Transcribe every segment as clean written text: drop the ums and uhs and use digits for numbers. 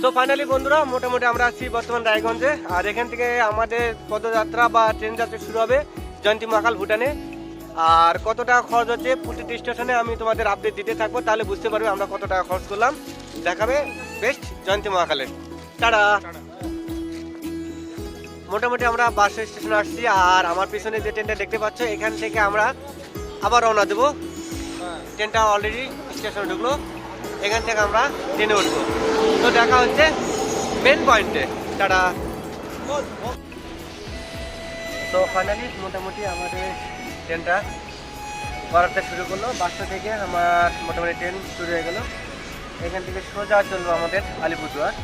তো ফাইনালি বন্ধুরা মোটামুটি আমরা আছি বর্তমান রায়গঞ্জে। আর এখান থেকে আমাদের পদযাত্রা বা ট্রেন যাত্রা শুরু হবে জয়ন্তী মহাকাল ভুটানে। আর কত টাকা খরচ হচ্ছে প্রতিটি স্টেশনে আমি তোমাদের আপডেট দিতে থাকবো, তাহলে বুঝতে পারবে আমরা কত টাকা খরচ করলাম। দেখাবে বেস্ট জয়ন্তী মহাকালে। টাটা। মোটামুটি আমরা বাস স্টেশনে আসছি, আর আমার পিছনে যে ট্রেনটা দেখতে পাচ্ছ এখান থেকে আমরা আবার রওনা দেবো। ট্রেনটা অলরেডি স্টেশনে ঢুকলো, এখান থেকে আমরা ট্রেনে উঠবো। তো দেখা হচ্ছে মেন পয়েন্টে। টাটা। তো ফাইনালি মোটামুটি আমাদের ট্রেনটা করাতে শুরু করলো। বাসটা থেকে আমার মোটামুটি ট্রেন শুরু হয়ে গেল। এখান থেকে সোজা চলবো আমাদের Alipurduar.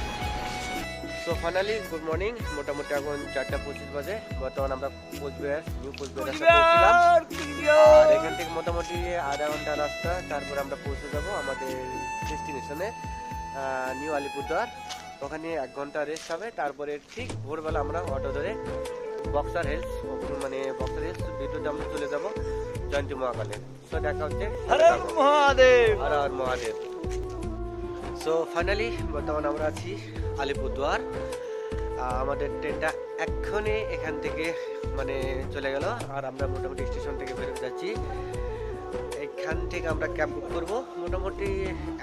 So finally good morning. মোটামুটি এখন 4:25 বাজে। বর্তমান আমরা কোচবিহার নিউ কোচবিহার পৌঁছলাম। আর এখান থেকে মোটামুটি আধা ঘন্টা রাস্তা, তারপর আমরা পৌঁছে যাব আমাদের ডেস্টিনেশনে নিউ আলিপুরদুয়ার। ওখানে 1 ঘন্টা রেস্ট হবে, তারপরে ঠিক ভোরবেলা আমরা অটো ধরে বক্সার হিলস ভিডিওতে আমরা চলে যাব জয়ন্তী মহাকালে। সো দেখা হচ্ছে। হর হর মহাদেব। হর হর মহাদেব। সো ফাইনালি বর্তমানে আমরা আছি আলিপুরদুয়ার। আমাদের ট্রেনটা এক্ষুনি এখান থেকে চলে গেল, আর আমরা মোটামুটি স্টেশন থেকে বেরোতে যাচ্ছি। এখান থেকে আমরা ক্যাব বুক করবো, মোটামুটি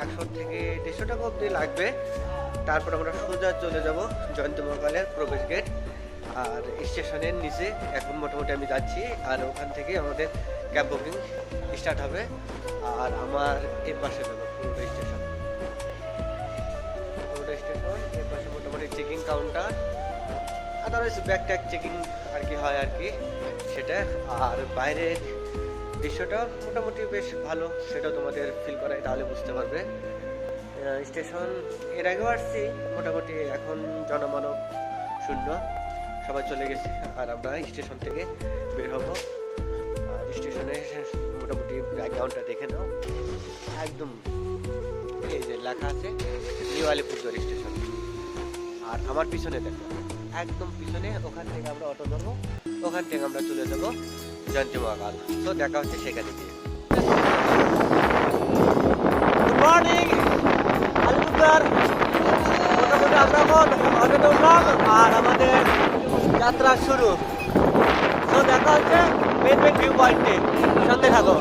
100 থেকে 150 টাকা অবধি লাগবে। তারপর আমরা সোজা চলে যাব জয়ন্তী মহাকালের প্রবেশ গেট। আর স্টেশনের নিচে এখন মোটামুটি আমি যাচ্ছি, আর ওখান থেকে আমাদের ক্যাব বুকিং স্টার্ট হবে। আর আমার এর পাশে যাবো পুরোটা স্টেশন, এর পাশে মোটামুটি checking counter, otherwise bag tag checking আর কি হয় আর কি সেটা। আর বাইরের দৃশ্যটা মোটামুটি বেশ ভালো, সেটা তোমাদের ফিল করাই তাহলে বুঝতে পারবে। স্টেশন এর আগেও আসছি, মোটামুটি এখন জনমানব শূন্য, সবাই চলে গেছে। আর আমরা স্টেশন থেকে বের হবো। আর স্টেশনে মোটামুটি ব্যাকগ্রাউন্ডটা দেখে নাও, একদম এই যে লেখা আছে নিউ আলিপুরদুয়ার স্টেশন। আর আমার পিছনে দেখো, একদম পিছনে, ওখান থেকে আমরা অটো ধরবো, ওখান থেকে আমরা চলে যাবো জয়ন্তী মহাকাল। তো দেখা হচ্ছে সেখানে গিয়ে। Good morning Alipurduar. মোটামুটি আমরা এখন অটোতে উঠলাম, আর আমাদের যাত্রা শুরু। তো দেখা হচ্ছে মেন ভিউ পয়েন্টে, সঙ্গে থাকো।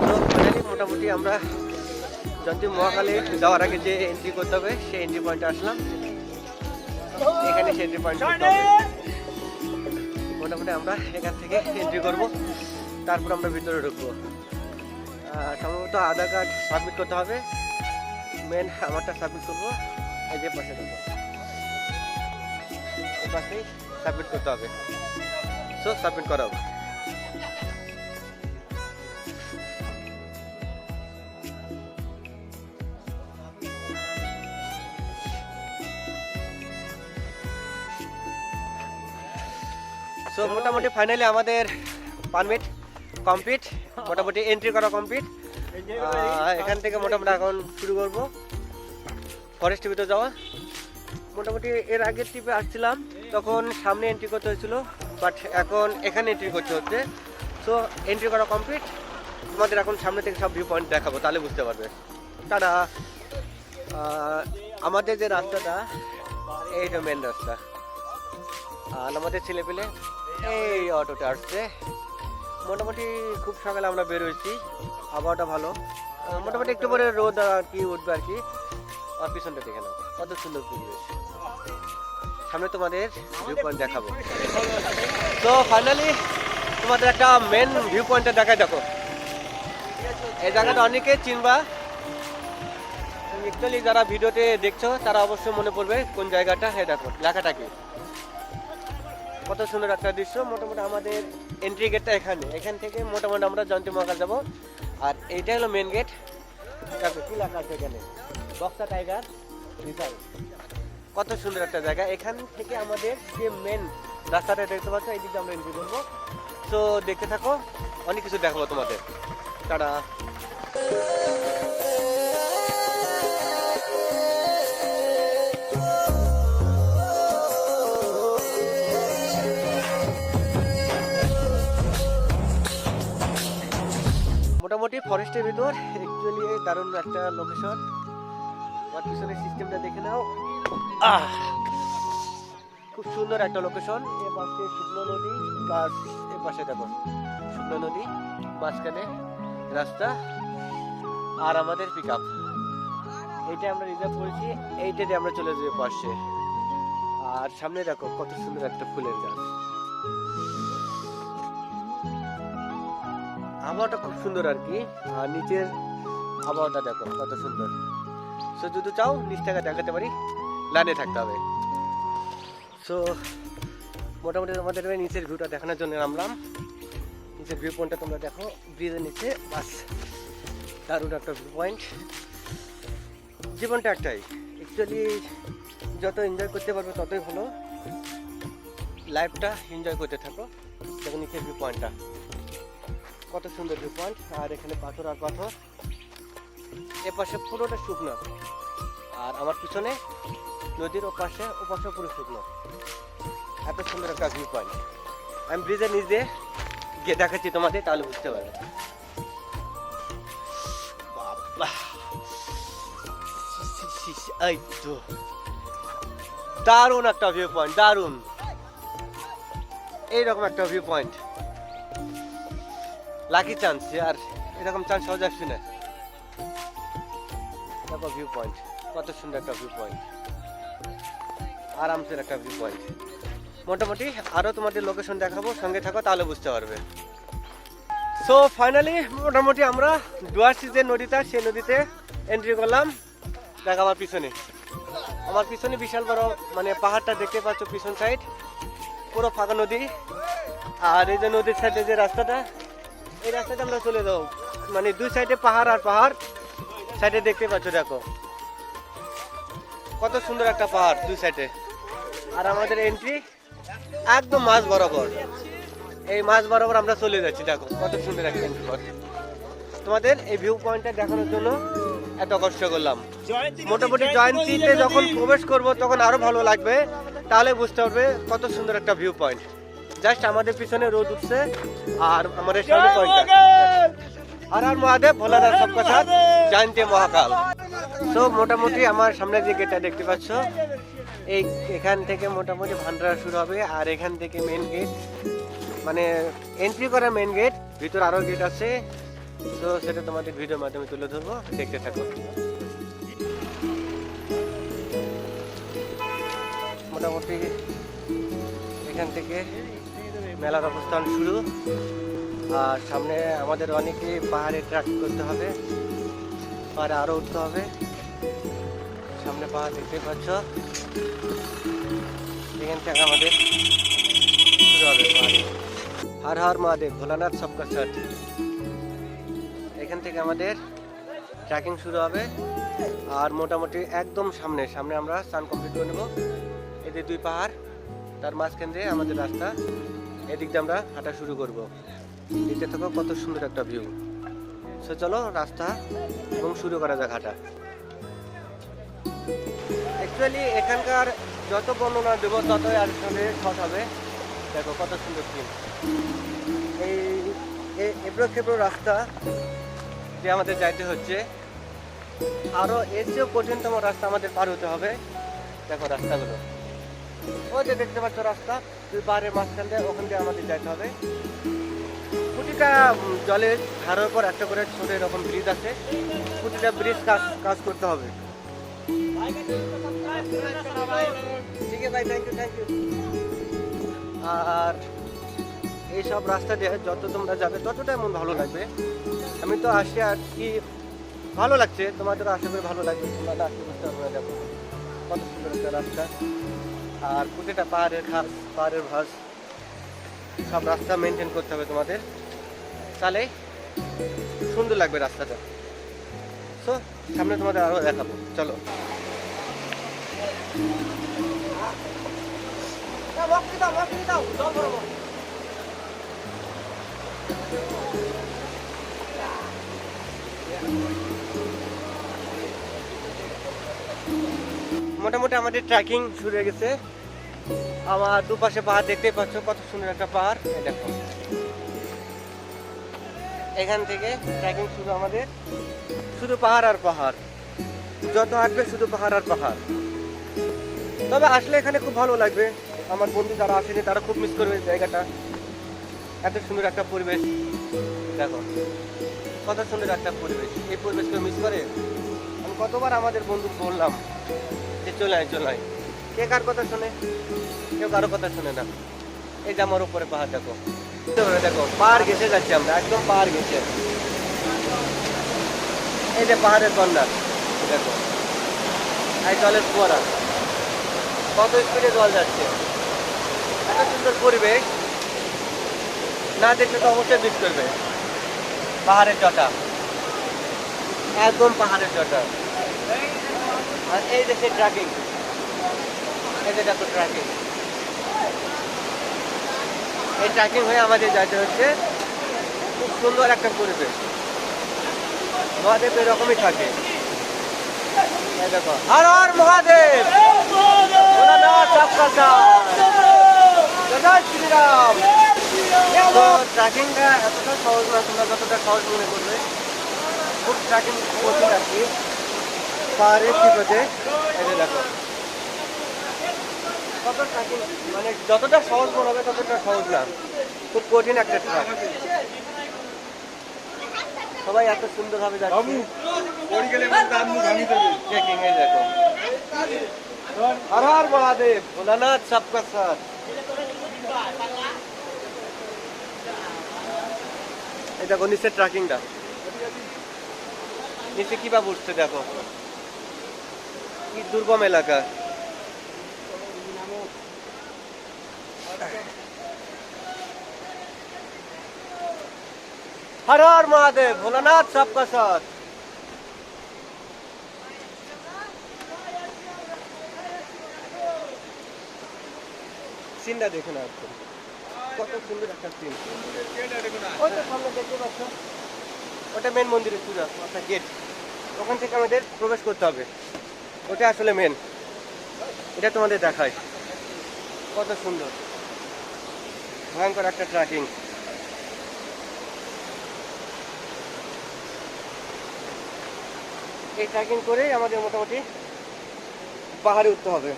তো ফাইনালি মোটামুটি আমরা জয়ন্তী মহাকালে যাওয়ার আগে যে এন্ট্রি করতে হবে সেই এন্ট্রি পয়েন্টে আসলাম। এখানে সেই এন্ট্রি পয়েন্ট করতে হবে। মোটামুটি আমরা এখান থেকে এন্ট্রি করব, তারপর আমরা ভিতরে ঢুকবো। সম্ভবত আধার কার্ড সাবমিট করতে হবে। মেন আমারটা সাবমিট করবো, এই যে পাশে ঢুকবো, এই পাশেই সাবমিট করতে হবে। সো সাবমিট করা হবে। সো মোটামুটি ফাইনালি আমাদের পারমিট কমপ্লিট, মোটামুটি এন্ট্রি করা কমপ্লিট। এখান থেকে মোটামুটি এখন শুরু করব ফরেস্টের ভিতরে যাওয়া। মোটামুটি এর আগের ট্রিপে আসছিলাম তখন সামনে এন্ট্রি করতে হয়েছিল, বাট এখন এখানে এন্ট্রি করতে হচ্ছে। সো এন্ট্রি করা কমপ্লিট, তোমাদের এখন সামনে থেকে সব ভিউ পয়েন্ট দেখাবো, তাহলে বুঝতে পারবে। টাটা। আমাদের যে রাস্তাটা এইটা মেন রাস্তা, আর আমাদের ছেলেপেলে এই অটোতে আসছে। মোটামুটি খুব সকালে আমরা বের হয়েছি, আবহাওয়াটা ভালো। মোটামুটি একটু পরে রোদ আর কি উঠবে আর কি। আর পিছনটা দেখে নাও কত সুন্দর পরিবেশ, সামনে তোমাদের ভিউ পয়েন্ট দেখাবো। তো ফাইনালি তোমাদের একটা মেন ভিউ পয়েন্টটা দেখাই। দেখো এই জায়গাটা অনেকে চিনবা, অ্যাকচুয়ালি যারা ভিডিওতে দেখছো তারা অবশ্যই মনে পড়বে কোন জায়গাটা। হ্যাঁ দেখো লেখাটা কি, কত সুন্দর একটা দৃশ্য। মোটামুটি আমাদের এন্ট্রি গেটটা এখান থেকে মোটামুটি আমরা জয়ন্তী মহাকাল যাবো। আর এইটা হলো মেন গেট। দেখো কি লেখা আছে এখানে, বক্সা টাইগার রিজার্ভ। কত সুন্দর একটা জায়গা। এখান থেকে আমাদের যে মেন রাস্তাটা দেখতে পাচ্ছ, এই দিকে আমরা এন্ট্রি করবো। তো দেখতে থাকো, অনেক কিছু দেখাবো তোমাদের। টাটা। মোটামুটি ফরেস্টের ভিতর, অ্যাকচুয়ালি দারুণ একটা লোকেশন। আমার পিছনের সিস্টেমটা দেখে নাও। খুব সুন্দর একটা লোকেশন। এ পাশে শুকনো নদী, প্লাস এ পাশে দেখো শুকনো নদী, মাঝখানে রাস্তা আর আমাদের পিক আপ। এইটা আমরা রিজার্ভ করেছি, এইটাতে আমরা চলে যাবো পাশে। আর সামনে দেখো কত সুন্দর একটা ফুলের গাছ। আবহাওয়াটা খুব সুন্দর আর কি। আর নিচের আবহাওয়াটা দেখো কত সুন্দর। সো যদি চাও নিচ থেকে দেখাতে পারি, লাইনে থাকতে হবে। সো মোটামুটি আমাদের নিচের ভিউটা দেখানোর জন্য নামলাম। নিচের ভিউ পয়েন্টটা তোমরা দেখো, ব্রিজের নিচে। বাস দারুণ একটা ভিউ পয়েন্ট। জীবনটা একটাই, অ্যাকচুয়ালি যত এনজয় করতে পারবে ততই ভালো। লাইফটা এনজয় করতে থাকো। দেখো নিচের ভিউ পয়েন্টটা কত সুন্দর ভিউ পয়েন্ট। আর এখানে পাথর আর পাথর, এপাশে পুরোটা শুকনো, আর আমার পিছনে নদীর ওপাশে পুরো শুকনো। এত সুন্দর একটা ভিউ পয়েন্ট। আমি ব্রিজের নিচ দিয়ে গিয়ে দেখাচ্ছি তোমাদের, তাহলে বুঝতে পারবে। এই তো দারুণ একটা ভিউ পয়েন্ট, দারুণ। এইরকম একটা ভিউ পয়েন্ট লাকি চান্স, আর এরকম চান্স সহজ আসছে না। দেখো ভিউ পয়েন্ট কত সুন্দর একটা ভিউ পয়েন্ট, আরামসের একটা ভিউ পয়েন্ট। মোটামুটি আরও তোমাদের লোকেশন দেখাবো, সঙ্গে থাকো তাহলে বুঝতে পারবে। সো ফাইনালি মোটামুটি আমরা ডুয়ার্সি যে নদীটা, সেই নদীতে এন্ট্রি করলাম। দেখ আমার পিছনে বিশাল বড় মানে পাহাড়টা দেখতে পাচ্ছ, পিছন সাইড পুরো ফাঁকা নদী। আর এই যে নদীর সাইডে যে রাস্তাটা, এই রাস্তাটা আমরা চলে যাবো। মানে দুই সাইডে পাহাড় আর পাহাড়, সাইডে দেখতে পাচ্ছ দেখো কত সুন্দর একটা পাহাড় দুই সাইডে। আর আমাদের এন্ট্রি একদম মাঝ বরাবর, এই মাঝ বরাবর আমরা চলে যাচ্ছি। দেখো কত সুন্দর একটা এন্ট্রি পয়েন্ট। তোমাদের এই ভিউ পয়েন্টটা দেখানোর জন্য এত কষ্ট করলাম। মোটামুটি জয়ন্তীতে যখন প্রবেশ করব তখন আরো ভালো লাগবে, তাহলে বুঝতে পারবে কত সুন্দর একটা ভিউ পয়েন্ট। জাস্ট আমাদের পিছনে রোদ উঠছে, আর আমাদের সামনে পয়েন্টটা। আর মহাদেব ভোলানাথ সব কথা জানতে মহাকাল। তো মোটামুটি আমার সামনে যে গেটটা দেখতে পাচ্ছ, এখান থেকে মোটামুটি ভান্ডারা শুরু হবে। আর এখান থেকে মেন গেট, মানে এন্ট্রি করা মেন গেট। ভিতর আরো গেট আছে, তো সেটা তোমাদের ভিডিওর মাধ্যমে তুলে ধরবো, দেখতে থাকো। মোটামুটি এখান থেকে মেলার অবস্থান শুরু। আর সামনে আমাদের অনেকে পাহাড়ে ট্রেক করতে হবে, পাহাড়ে আরো উঠতে হবে। সামনে পাহাড় দেখতে পাচ্ছ, এখান থেকে আমাদের শুরু হবে পাহাড়ে। হর হর মহাদেব ভোলানাথ সবকা সাথ। এখান থেকে আমাদের ট্রেকিং শুরু হবে। আর মোটামুটি একদম সামনে আমরা স্নান কমপ্লিট করে নেব। এদের দুই পাহাড়, তার মাঝখান দিয়ে আমাদের রাস্তা, এদিক দিয়ে আমরা হাঁটা শুরু করব। দেখতে থাকো কত সুন্দর একটা ভিউ। সো চলো রাস্তা এবং শুরু করা যাক হাঁটা। অ্যাকচুয়ালি এখানকার যত বর্ণনা দেবো ততই আর সঙ্গে শর্ট হবে। দেখো কত সুন্দর ভিউ। এই এবড়ো খেবড়ো রাস্তা যে আমাদের যাইতে হচ্ছে, আরো এর চেয়েও কঠিনতম রাস্তা আমাদের পার হতে হবে। দেখো রাস্তাগুলো, ওই যে দেখতে পাচ্ছ রাস্তা, দুই পাহাড়ের মাঝখান দিয়ে, ওখান দিয়ে আমাদের যাইতে হবে। প্রতিটা জলের ধারের পর একটা করে ছোট এরকম ব্রিজ আছে, প্রতিটা ব্রিজ কাজ করতে হবে। ঠিক আছে ভাই, থ্যাংক ইউ। আর এইসব রাস্তা দিয়ে যত তোমরা যাবে ততটা এমন ভালো লাগবে। আমি তো আসি আর কি, ভালো লাগছে, তোমাদের আশা করি ভালো লাগবে। তোমরা আসতে বুঝতে পারবে। দেখো কত সুন্দর একটা রাস্তা। আর প্রতিটা পাহাড়ের ঘাস, পাহাড়ের ভাস, সব রাস্তা মেনটেন করতে হবে তোমাদের, তাহলে সুন্দর লাগবে রাস্তাটা। সো সামনে তোমাদের আরো দেখাবো, চলো। মোটামুটি আমাদের ট্রেকিং শুরু হয়ে গেছে। আমার দুপাশে পাহাড় দেখতেই পাচ্ছ, কত সুন্দর একটা পাহাড়। এই দেখো এখান থেকে ট্রেকিং শুরু আমাদের, শুধু পাহাড় আর পাহাড়। যত হাঁটবে শুধু পাহাড় আর পাহাড়। তবে আসলে এখানে খুব ভালো লাগবে। আমার বন্ধু যারা আসেনি তারা খুব মিস করবে জায়গাটা। এত সুন্দর একটা পরিবেশ, দেখো কত সুন্দর একটা পরিবেশ। এই পরিবেশকে মিস করে আমি কতবার আমাদের বন্ধু বললাম যে চলে আয় চলে আয়। কে কার কথা শোনে? কেউ কারো কথা শোনে না। এই যে আমার উপরে পাহাড় দেখো, দেখো পাহাড় ঘেসে যাচ্ছি আমরা, একদম পাহাড় ঘেসে। এই যে পাহাড়ের কন্যা দেখো, এই জলের ফোয়ারা, কত স্পিডে জল যাচ্ছে। এত সুন্দর পরিবেশ, না দেখলে তো অবশ্যই মিস করবে। পাহাড়ের চটা, একদম পাহাড়ের চটা। আর এই যে সেই ট্রেকিং, এই যে দেখো ট্রেকিং। এই ট্রেকিং হয়ে আমাদের যাইতে হচ্ছে। খুব সুন্দর একটা পরিবেশ। মহাদেব এরকমই থাকে। এই দেখো, হর হর মহাদেব, জয় শ্রীরাম। তো ট্রেকিংটা এতটা সহজ না, তোমরা যতটা সহজ মনে করবে। খুব ট্রেকিং কঠিন আর কি, পাহাড়ের টিপেতে। এই যে দেখো কত ট্রেকিং, মানে যতটা সহজ মনে হবে ততটা সহজ না, খুব কঠিন একটা ট্রেক। সবাই এত সুন্দরভাবে যাচ্ছে ট্রেকিং। এই দেখো, হর হর মহাদেব, ভোলানাথ সবকা সাথ। এই দেখো নিচে ট্রেকিংটা, নিচে কিভাবে উঠছে দেখো, কি দুর্গম এলাকা। हर हर महादेव, भोलानाथ सबका साथ। সিনটা দেখুন একদম কত সুন্দর একটা সিন। ওইটা সামনে দেখতে পাচ্ছ, ওটা মেন মন্দিরের পূজা একটা গেট, ওখান থেকে আমাদের প্রবেশ করতে হবে। ওটা আসলে মেন, এটা তোমাদের দেখায় কত সুন্দর ভয়ঙ্কর একটা ট্রেকিং। এই ট্রেকিং করেই আমাদের মোটামুটি পাহাড়ে উঠতে হবে।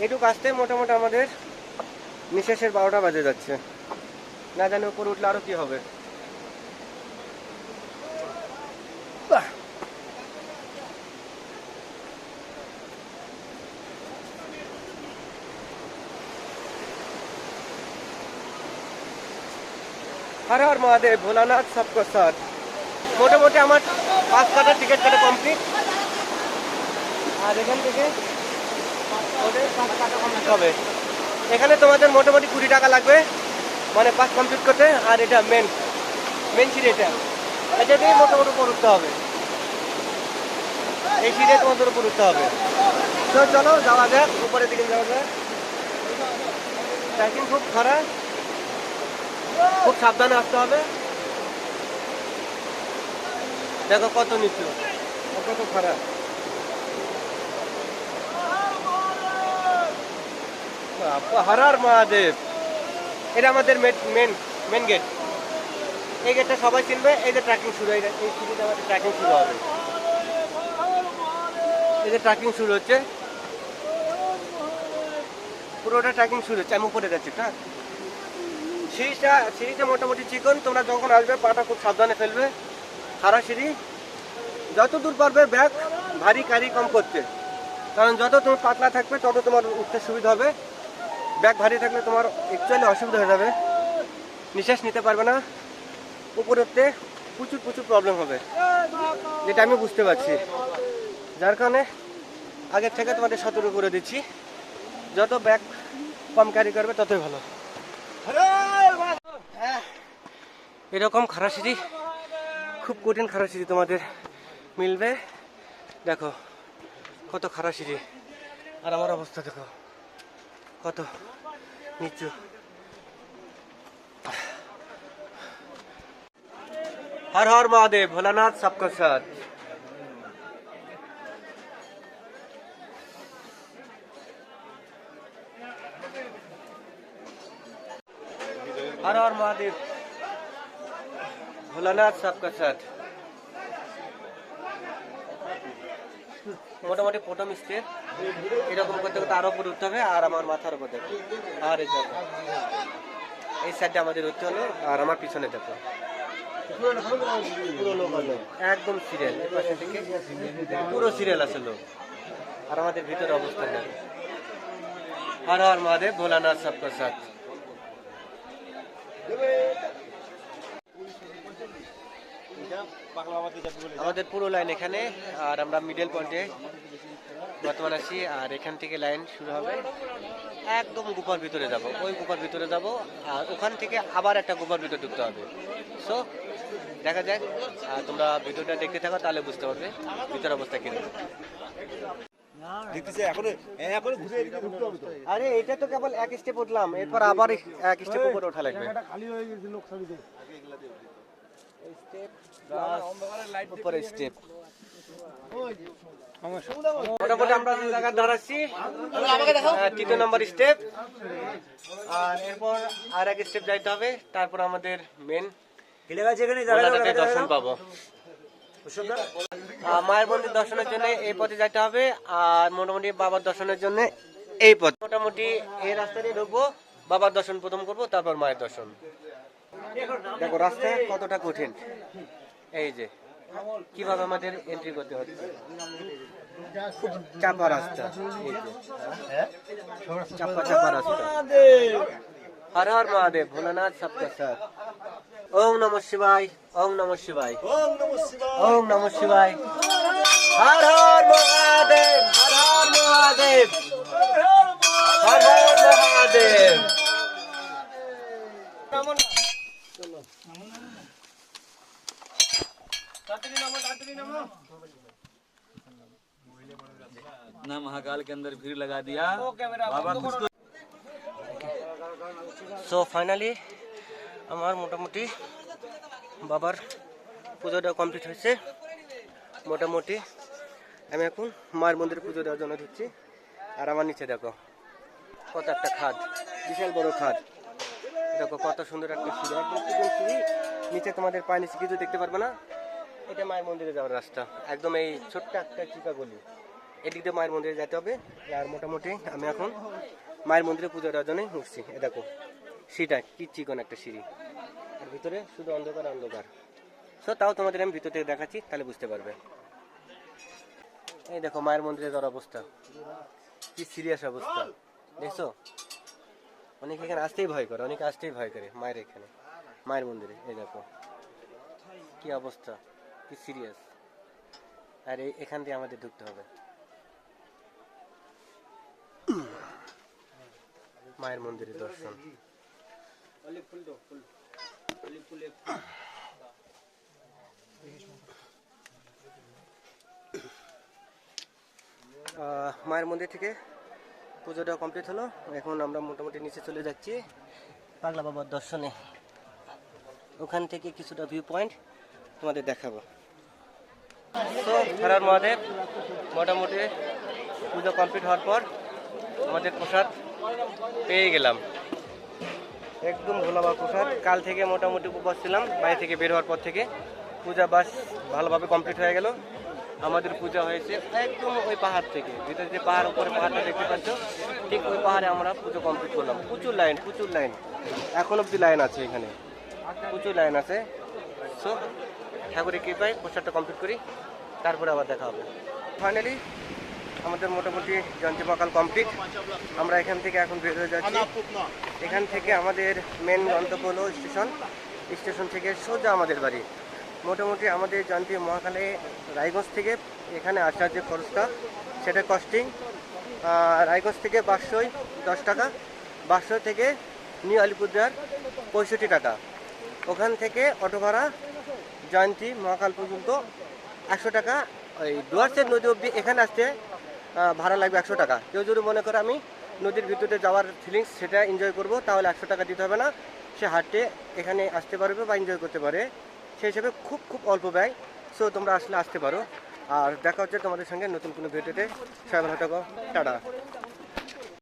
এটুকু আসতে মোটামুটি আমাদের নিঃশ্বাসের 12টা বাজে যাচ্ছে। না জানি উপরে উঠলে আরো কি হবে। हर हर महादेव, भोलानाथ सबका साथ। মোটামুটি আমার 5 কাটা টিকিট কাটা কমপ্লিট। আর এখান থেকে ওদের 5 কাটা কমপ্লিট হবে। এখানে তোমাদের মোটামুটি 20 টাকা লাগবে, মানে 5 কমপ্লিট করতে। আর এটা মেন সিঁড়ি, এটা দিয়ে মোটামুটি উপর উঠতে হবে। এই সিঁড়ি তোমাদের উপর উঠতে হবে। তো চলো যাওয়া যাক, উপরের দিকে যাওয়া যাক। ট্রেকিং খুব খারাপ, খুব সাবধানে আসতে হবে। দেখো কত নিচু, কত খারাপ। হর হর মহাদেব। এটা আমাদের মেন গেট। এই গেটটা সবাই চিনবে। এই যে ট্রেকিং শুরু হয়ে গেছে, এই সিঁড়িতে আমাদের ট্রেকিং শুরু হবে। এই যে ট্রেকিং শুরু হচ্ছে, পুরোটা ট্রেকিং শুরু হচ্ছে। আমি উপরে যাচ্ছি না, সিঁড়িটা মোটামুটি চিকন। তোমরা যখন আসবে পাটা খুব সাবধানে ফেলবে। সারা সিঁড়ি যত দূর পারবে ব্যাগ ভারী ক্যারি কম করতে, কারণ যত তুমি পাতলা থাকবে তত তোমার উঠতে সুবিধা হবে। ব্যাগ ভারী থাকলে তোমার একচুয়ালি অসুবিধা হয়ে যাবে, নিঃশ্বাস নিতে পারবে না। উপরে উঠতে প্রচুর প্রবলেম হবে, যেটা আমি বুঝতে পারছি। যার কারণে আগের থেকে তোমাদের সতর্ক করে দিচ্ছি, যত ব্যাগ কম ক্যারি করবে ততই ভালো। এরকম খাড়া সিঁড়ি, খুব কঠিন খাড়া সিঁড়ি তোমাদের মিলবে। দেখো কত খাড়া সিঁড়ি, আর আমার অবস্থা দেখো কত নিচু। हर हर महादेव, भोलानाथ सबका साथ। हर हर महादेव, भोलानाथ सबका साथ। মোটামুটি প্রথম স্টেপ এরকম করতে করতে আরো উপরে উঠতে হবে, আর আমার মাথার উপর দেখো, আর এই সাইডে আমাদের উঠতে হলো, আর আমার পিছনে দেখো পুরো লোক হলো একদম সিরিয়াল, এই পাশে থেকে পুরো সিরিয়াল আছে লোক, আর আমাদের ভিতরে অবস্থা দেখো। হর হর মহাদেব, ভোলানাথ সবকা সাথ। আমাদের পুরো লাইন এখানে, আর আমরা মিডল পয়েন্টে বর্তমান আছি, আর এখান থেকে লাইন শুরু হবে, একদম গুফার ভিতরে যাব, ওই গুফার ভিতরে যাব, আর ওখান থেকে আবার একটা গুফার ভিতরে ঢুকতে হবে। সো দেখা যাক, আর তোমরা ভিডিওটা দেখতে থাকো, তাহলে বুঝতে পারবে ভিতর অবস্থা কিরকম। আরে এটা তো কেবল এক স্টেপ উঠলাম, এরপর আবার এক স্টেপ উপরে ওঠা লাগবে। মোটামুটি আমরা যে জায়গায় দাঁড়াচ্ছি, তৃতীয় নম্বর স্টেপ, আর এরপর আর এক স্টেপ যাইতে হবে, তারপর আমাদের মেন দর্শন পাবো। মায়ের মন্দির দর্শনের জন্য এই পথে যাইতে হবে, আর মোটামুটি বাবার দর্শনের জন্য এই পথ। মোটামুটি এই রাস্তা দিয়ে ঢুকবো, বাবার দর্শন প্রথম করবো, তারপর মায়ের দর্শন। দেখো রাস্তা কতটা কঠিন, এই যে কিভাবে আমাদের এন্ট্রি করতে হচ্ছে, খুব চাপা রাস্তা, চাপা চাপা রাস্তা। হর হর মহাদেব, ভোলানাথ সবকা সাথ। ওম নমঃ শিবায়, ওম নমঃ শিবায়, ওম নমঃ শিবায়। হর হর মহাদেব, হর হর মহাদেব, হর হর মহাদেব। ना महाकाल के अंदर भीड़ लगा दिया बाबा कुछ तो। সো ফাইনালি আমার মোটামুটি বাবার পুজোটা কমপ্লিট হয়েছে। মোটামুটি আমি এখন মায়ের মন্দিরে পুজো দেওয়ার জন্য ঢুকছি, আর আমার নিচে দেখো কত একটা খাদ, বিশাল বড় খাদ, দেখো কত সুন্দর একটা সিঁড়ি, একদম চিকন সিঁড়ি, নিচে তোমাদের পায়ে নিচে কিছু দেখতে পারবে না। এটা মায়ের মন্দিরে যাওয়ার রাস্তা, একদম এই ছোট্ট একটা চিপা গলি, এদিক দিয়ে মায়ের মন্দিরে যেতে হবে। আর মোটামুটি আমি এখন মায়ের মন্দিরে পুজো দেওয়ার জন্যই উঠছি। এ দেখো সিঁড়িটা কি চিকন একটা সিঁড়ি, আর ভিতরে শুধু অন্ধকার অন্ধকার। সো তাও তোমাদের আমি ভিতর থেকে দেখাচ্ছি, তাহলে বুঝতে পারবে। এই দেখো মায়ের মন্দিরে যাওয়ার অবস্থা, কি সিরিয়াস অবস্থা দেখছো। অনেকে এখানে আসতেই ভয় করে, অনেকে আসতেই ভয় করে মায়ের এখানে, মায়ের মন্দিরে। এই দেখো কি অবস্থা, কি সিরিয়াস। আর এখান দিয়ে আমাদের ঢুকতে হবে মায়ের মন্দিরে দর্শন। মায়ের মন্দির থেকে পুজোটা কমপ্লিট হলো, এখন আমরা মোটামুটি নিচে চলে যাচ্ছি পাগলা বাবার দর্শনে। ওখান থেকে কিছুটা ভিউ পয়েন্ট তোমাদের দেখাবো। তো হর হর মহাদেব, মোটামুটি পুজো কমপ্লিট হওয়ার পর আমাদের প্রসাদ পেয়ে গেলাম, একদম ভোলা বাবার প্রসাদ। কাল থেকে মোটামুটি উপবাস ছিলাম, বাড়ি থেকে বের হওয়ার পর থেকে পূজা বাস ভালোভাবে কমপ্লিট হয়ে গেল। আমাদের পূজা হয়েছে একদম ওই পাহাড় থেকে, ভিতরে যে পাহাড়, উপরে পাহাড়টা দেখতে পাচ্ছ, ঠিক ওই পাহাড়ে আমরা পুজো কমপ্লিট করলাম। প্রচুর লাইন, প্রচুর লাইন, এখন অব্দি লাইন আছে এখানে, প্রচুর লাইন আছে। সো ঠাকুরের কৃপায় প্রসাদটা কমপ্লিট করি, তারপরে আবার দেখা হবে। ফাইনালি আমাদের মোটামুটি জয়ন্তী মহাকাল কমপ্লিট। আমরা এখান থেকে এখন বের হয়ে যাচ্ছি। এখান থেকে আমাদের মেন গন্তব্য হলো স্টেশন, স্টেশন থেকে সোজা আমাদের বাড়ি। মোটামুটি আমাদের জয়ন্তী মহাকালে রায়গঞ্জ থেকে এখানে আসার যে খরচটা, সেটা কস্টিং রায়গঞ্জ থেকে বাসই 10 টাকা, বাসই থেকে নিউ আলিপুরদুয়ার 65 টাকা, ওখান থেকে অটো ভাড়া জয়ন্তী মহাকাল পর্যন্ত 100 টাকা। ওই ডুয়ার্সের নদী অবধি এখানে আসতে ভাড়া লাগবে 100 টাকা। কেউ যদি মনে করে আমি নদীর ভিতরে যাওয়ার ফিলিংস সেটা এনজয় করব, তাহলে 100 টাকা দিতে হবে না, সে হাঁটে এখানে আসতে পারবে বা এনজয় করতে পারে। সেই হিসেবে খুব খুব অল্প ব্যয়। সো তোমরা আসলে আসতে পারো। আর দেখা হচ্ছে তোমাদের সঙ্গে নতুন কোনো ভিডিওতে। সবাই ভালো থাকো, টাটা।